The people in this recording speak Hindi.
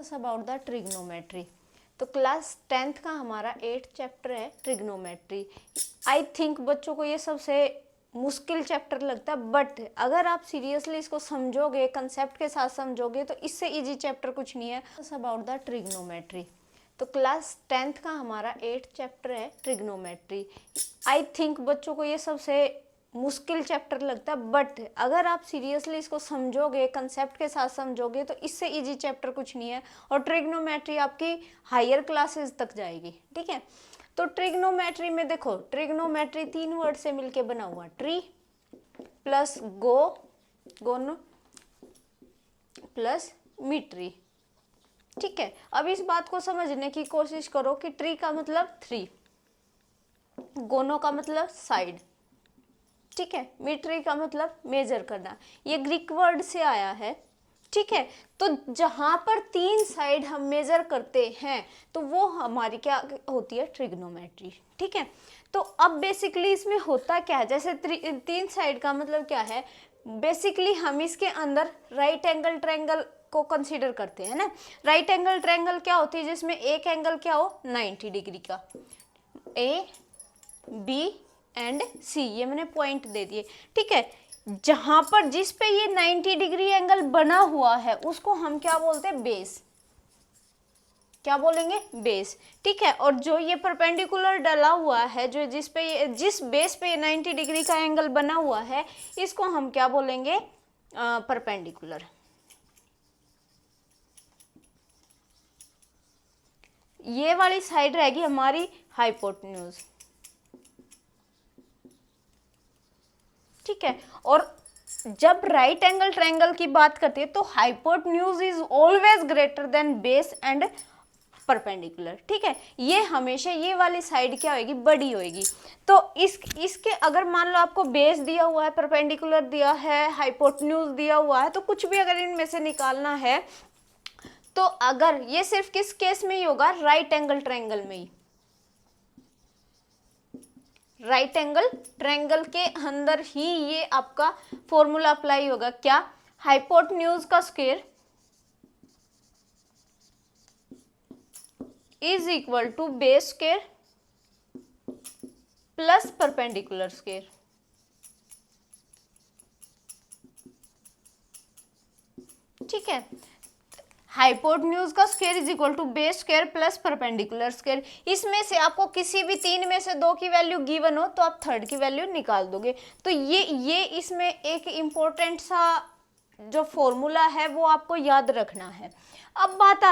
Us about the trigonometry. तो क्लास 10th का हमारा 8th चैप्टर है ट्रिग्नोमेट्री। आई थिंक बच्चों को ये सबसे मुश्किल चैप्टर लगता है, बट अगर आप सीरियसली इसको समझोगे, कंसेप्ट के साथ समझोगे, तो इससे इजी चैप्टर कुछ नहीं है। Us about the trigonometry. तो क्लास 10th का हमारा 8th चैप्टर है ट्रिग्नोमेट्री। आई थिंक बच्चों को ये सबसे मुश्किल चैप्टर लगता है, बट अगर आप सीरियसली इसको समझोगे, कंसेप्ट के साथ समझोगे, तो इससे इजी चैप्टर कुछ नहीं है। और ट्रिग्नोमेट्री आपकी हायर क्लासेस तक जाएगी, ठीक है। तो ट्रिग्नोमेट्री में देखो, ट्रिग्नोमेट्री 3 वर्ड से मिलके बना हुआ, ट्री प्लस गोन प्लस मीट्री, ठीक है। अब इस बात को समझने की कोशिश करो कि ट्री का मतलब 3, गोनो का मतलब साइड, ठीक है, मीट्री का मतलब मेजर करना। ये ग्रीक वर्ड से आया है, ठीक है। तो जहां पर 3 साइड हम मेजर करते हैं तो वो हमारी क्या होती है, ट्रिग्नोमेट्री, ठीक है। तो अब बेसिकली इसमें होता क्या है, जैसे 3 साइड का मतलब क्या है, बेसिकली हम इसके अंदर राइट एंगल ट्रायंगल को कंसीडर करते हैं ना। राइट एंगल ट्रायंगल क्या होती है, जिसमें एक एंगल क्या हो 90 डिग्री का, ए बी एंड सी, ये मैंने पॉइंट दे दिए, ठीक है। जहां पर जिस पे ये 90 डिग्री एंगल बना हुआ है उसको हम क्या बोलते हैं, बेस, क्या बोलेंगे, बेस, ठीक है। और जो ये परपेंडिकुलर डला हुआ है, जो जिस बेस पे 90 डिग्री का एंगल बना हुआ है, इसको हम क्या बोलेंगे, परपेंडिकुलर। ये वाली साइड रहेगी हमारी हाइपोटेन्यूज, ठीक है। और जब राइट एंगल ट्रायंगल की बात करते हैं तो hypotenuse is always greater than base and perpendicular, ठीक है। ये हमेशा ये वाली साइड क्या होगी, बड़ी होगी। तो इसके अगर मान लो आपको बेस दिया हुआ है, परपेंडिकुलर दिया है, हाइपोटेन्यूज दिया हुआ है, तो कुछ भी अगर इनमें से निकालना है तो अगर ये सिर्फ किस केस में ही होगा, राइट एंगल ट्रायंगल में ही। राइट एंगल ट्रायंगल के अंदर ही ये आपका फॉर्मूला अप्लाई होगा, क्या, हाइपोटेन्यूज का square is equal to base square plus perpendicular square, ठीक है। हाइपोटेन्यूज का square is equal to base square plus perpendicular square. इसमें से आपको किसी भी 3 में से 2 की वैल्यू गिवन हो तो आप 3rd की वैल्यू निकाल दोगे। तो ये इसमें एक इम्पोर्टेंट सा जो फॉर्मूला है वो आपको याद रखना है। अब बात